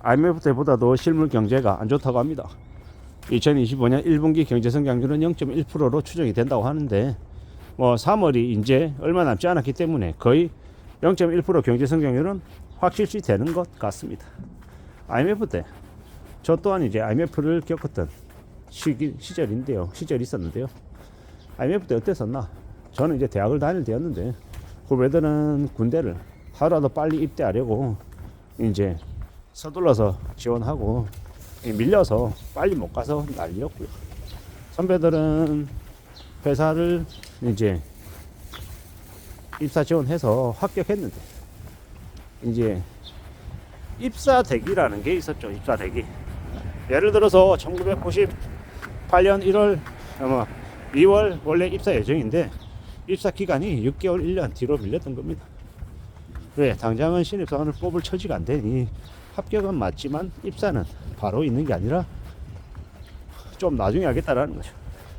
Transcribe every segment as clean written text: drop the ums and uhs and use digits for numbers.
IMF 때보다도 실물 경제가 안 좋다고 합니다. 2025년 1분기 경제 성장률은 0.1%로 추정이 된다고 하는데 3월이 이제 얼마 남지 않았기 때문에 거의 0.1% 경제 성장률은 확실시 되는 것 같습니다. IMF 때 저 또한 이제 IMF를 겪었던 시절이 있었는데요. IMF 때 어땠었나? 저는 이제 대학을 다닐 때였는데 후배들은 군대를 하루라도 빨리 입대하려고 이제 서둘러서 지원하고 밀려서 빨리 못 가서 난리였고요. 선배들은 회사를 이제 입사 지원해서 합격했는데 이제 입사 대기라는 게 있었죠. 입사 대기. 예를 들어서 1998년 1월 2월 원래 입사 예정인데 입사 기간이 6개월 1년 뒤로 밀렸던 겁니다. 왜? 당장은 신입사원을 뽑을 처지가 안 되니 합격은 맞지만 입사는 바로 있는 게 아니라 좀 나중에 하겠다라는 거죠.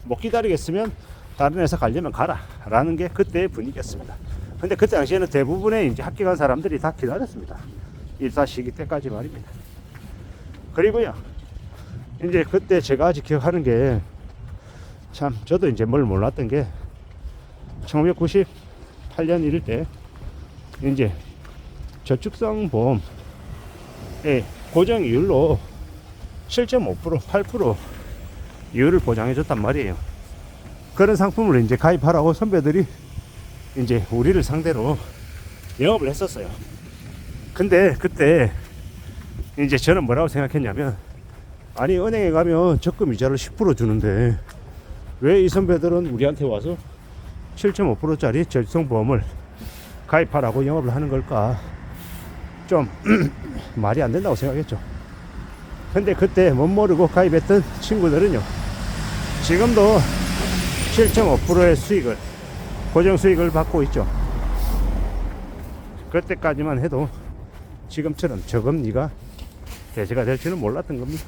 못 기다리겠으면 다른 회사 가려면 가라 라는 게 그때의 분위기였습니다. 근데 그때 당시에는 대부분의 이제 합격한 사람들이 다 기다렸습니다. 입사 시기 때까지 말입니다. 그리고요, 이제 그때 제가 아직 기억하는 게 참 저도 이제 뭘 몰랐던 게 1998년 이럴 때 이제 저축성 보험의 고정 이율로 7.5%, 8% 이율을 보장해 줬단 말이에요. 그런 상품을 이제 가입하라고 선배들이 이제 우리를 상대로 영업을 했었어요. 근데 그때 이제 저는 뭐라고 생각했냐면, 아니 은행에 가면 적금 이자를 10% 주는데 왜 이 선배들은 우리한테 와서 7.5%짜리 저축성 보험을 가입하라고 영업을 하는 걸까? 좀 말이 안 된다고 생각했죠. 근데 그때 못 모르고 가입했던 친구들은요, 지금도 7.5%의 수익을, 고정 수익을 받고 있죠. 그때까지만 해도 지금처럼 저금리가 대세가 될지는 몰랐던 겁니다.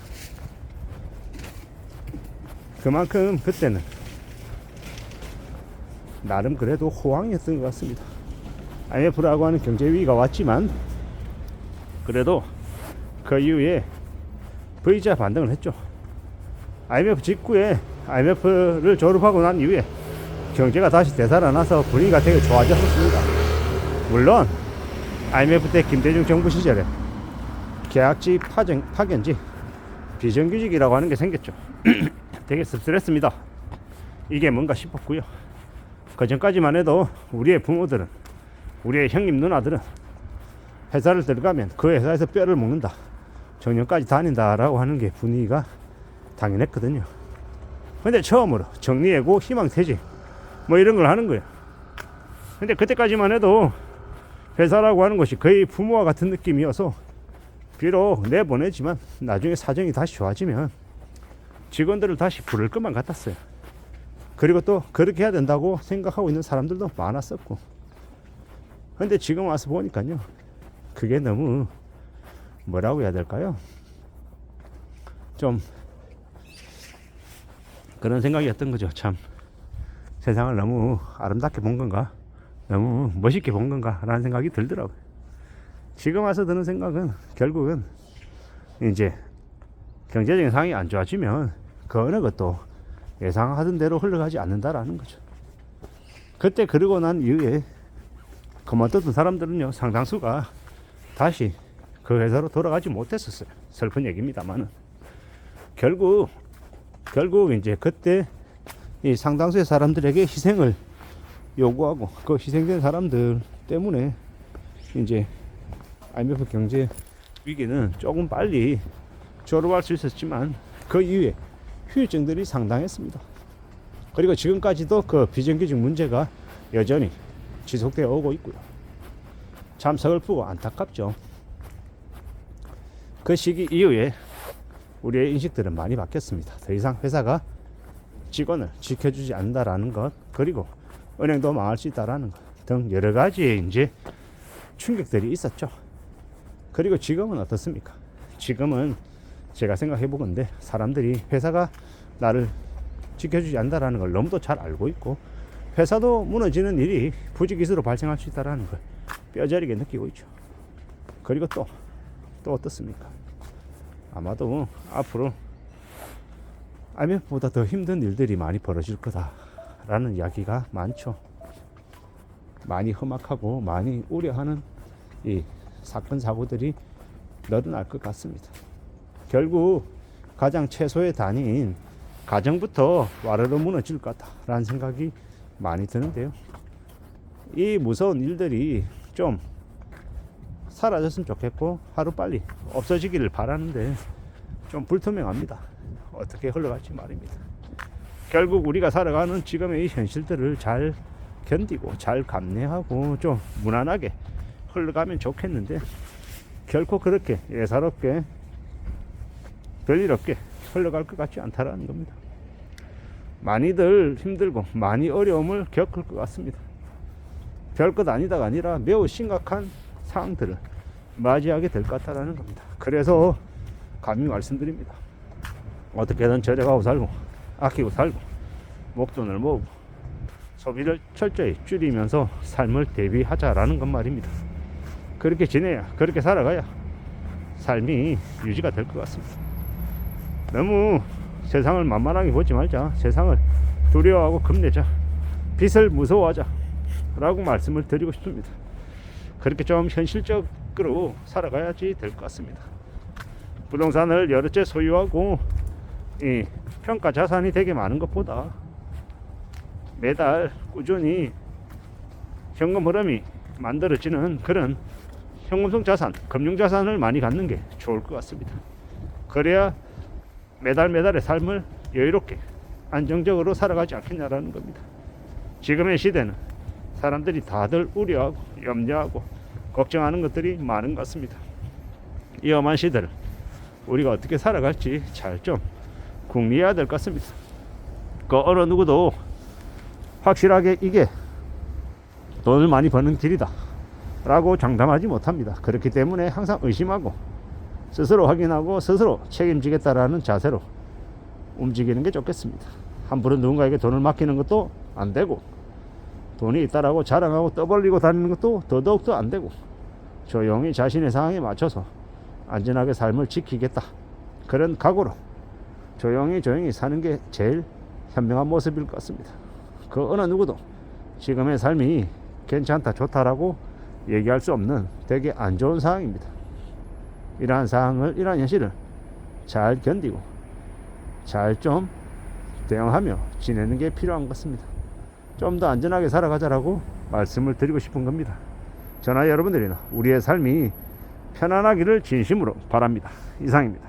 그만큼 그때는 나름 그래도 호황이었던 것 같습니다. IMF라고 하는 경제 위기가 왔지만 그래도 그 이후에 V자 반등을 했죠. IMF 직후에 IMF를 졸업하고 난 이후에 경제가 다시 되살아나서 분위기가 되게 좋아졌습니다. 물론 IMF 때 김대중 정부 시절에 계약지 파견지 비정규직이라고 하는 게 생겼죠. 되게 씁쓸했습니다. 이게 뭔가 싶었고요. 그 전까지만 해도 우리의 부모들은, 우리의 형님 누나들은 회사를 들어가면 그 회사에서 뼈를 먹는다, 정년까지 다닌다라고 하는 게 분위기가 당연했거든요. 근데 처음으로 정리해고 희망퇴직 뭐 이런 걸 하는 거예요. 근데 그때까지만 해도 회사라고 하는 것이 거의 부모와 같은 느낌이어서 비록 내보내지만 나중에 사정이 다시 좋아지면 직원들을 다시 부를 것만 같았어요. 그리고 또 그렇게 해야 된다고 생각하고 있는 사람들도 많았었고. 근데 지금 와서 보니까요, 그게 너무 뭐라고 해야 될까요? 좀 그런 생각이었던 거죠. 참 세상을 너무 아름답게 본 건가, 너무 멋있게 본 건가 라는 생각이 들더라고요. 지금 와서 드는 생각은 결국은 이제 경제적인 상황이 안 좋아지면 그 어느 것도 예상하던 대로 흘러가지 않는다라는 거죠. 그때 그러고 난 이후에 그만뒀던 사람들은요, 상당수가 다시 그 회사로 돌아가지 못했었어요. 슬픈 얘기입니다만은 결국 이제 그때 이 상당수의 사람들에게 희생을 요구하고 그 희생된 사람들 때문에 이제 IMF 경제 위기는 조금 빨리 졸업할 수 있었지만 그 이후에 후유증들이 상당했습니다. 그리고 지금까지도 그 비정규직 문제가 여전히 지속되어 오고 있고요. 참 서글프고 안타깝죠. 그 시기 이후에 우리의 인식들은 많이 바뀌었습니다. 더 이상 회사가 직원을 지켜주지 않는다라는 것, 그리고 은행도 망할 수 있다라는 것 등 여러 가지의 이제 충격들이 있었죠. 그리고 지금은 어떻습니까? 지금은 제가 생각해 보건데 사람들이 회사가 나를 지켜주지 않는다라는 걸 너무도 잘 알고 있고, 회사도 무너지는 일이 부지기수로 발생할 수 있다는 걸 뼈저리게 느끼고 있죠. 그리고 또 어떻습니까? 아마도 앞으로 IMF보다 더 힘든 일들이 많이 벌어질 거다라는 이야기가 많죠. 많이 험악하고 많이 우려하는 이 사건 사고들이 늘어날 것 같습니다. 결국 가장 최소의 단위인 가정부터 와르르 무너질 것 같다라는 생각이 많이 드는데요. 이 무서운 일들이 좀 사라졌으면 좋겠고 하루빨리 없어지기를 바라는데 좀 불투명합니다. 어떻게 흘러갈지 말입니다. 결국 우리가 살아가는 지금의 이 현실들을 잘 견디고 잘 감내하고 좀 무난하게 흘러가면 좋겠는데 결코 그렇게 예사롭게 별일 없게 흘러갈 것 같지 않다라는 겁니다. 많이들 힘들고 많이 어려움을 겪을 것 같습니다. 별것 아니다가 아니라 매우 심각한 상황들을 맞이하게 될 것 같다는 겁니다. 그래서 감히 말씀드립니다. 어떻게든 절약하고 살고 아끼고 살고 목돈을 모으고 소비를 철저히 줄이면서 삶을 대비하자라는 것 말입니다. 그렇게 지내야, 그렇게 살아가야 삶이 유지가 될 것 같습니다. 너무 세상을 만만하게 보지 말자. 세상을 두려워하고 겁내자. 빚을 무서워하자 라고 말씀을 드리고 싶습니다. 그렇게 좀 현실적으로 살아가야지 될 것 같습니다. 부동산을 여러 채 소유하고 이 평가 자산이 되게 많은 것보다 매달 꾸준히 현금 흐름이 만들어지는 그런 현금성 자산, 금융자산을 많이 갖는 게 좋을 것 같습니다. 그래야 매달매달의 삶을 여유롭게 안정적으로 살아가지 않겠냐라는 겁니다. 지금의 시대는 사람들이 다들 우려하고 염려하고 걱정하는 것들이 많은 것 같습니다. 이 험한 시대를 우리가 어떻게 살아갈지 잘 좀 궁리해야 될 것 같습니다. 그 어느 누구도 확실하게 이게 돈을 많이 버는 길이다 라고 장담하지 못합니다. 그렇기 때문에 항상 의심하고 스스로 확인하고 스스로 책임지겠다라는 자세로 움직이는 게 좋겠습니다. 함부로 누군가에게 돈을 맡기는 것도 안 되고 돈이 있다라고 자랑하고 떠벌리고 다니는 것도 더더욱도 안 되고 조용히 자신의 상황에 맞춰서 안전하게 삶을 지키겠다 그런 각오로 조용히 사는 게 제일 현명한 모습일 것 같습니다. 그 어느 누구도 지금의 삶이 괜찮다 좋다라고 얘기할 수 없는 되게 안 좋은 상황입니다. 이러한 상황을, 이러한 현실을 잘 견디고 잘 좀 대응하며 지내는 게 필요한 것 같습니다. 좀 더 안전하게 살아가자라고 말씀을 드리고 싶은 겁니다. 저나 여러분들이나 우리의 삶이 편안하기를 진심으로 바랍니다. 이상입니다.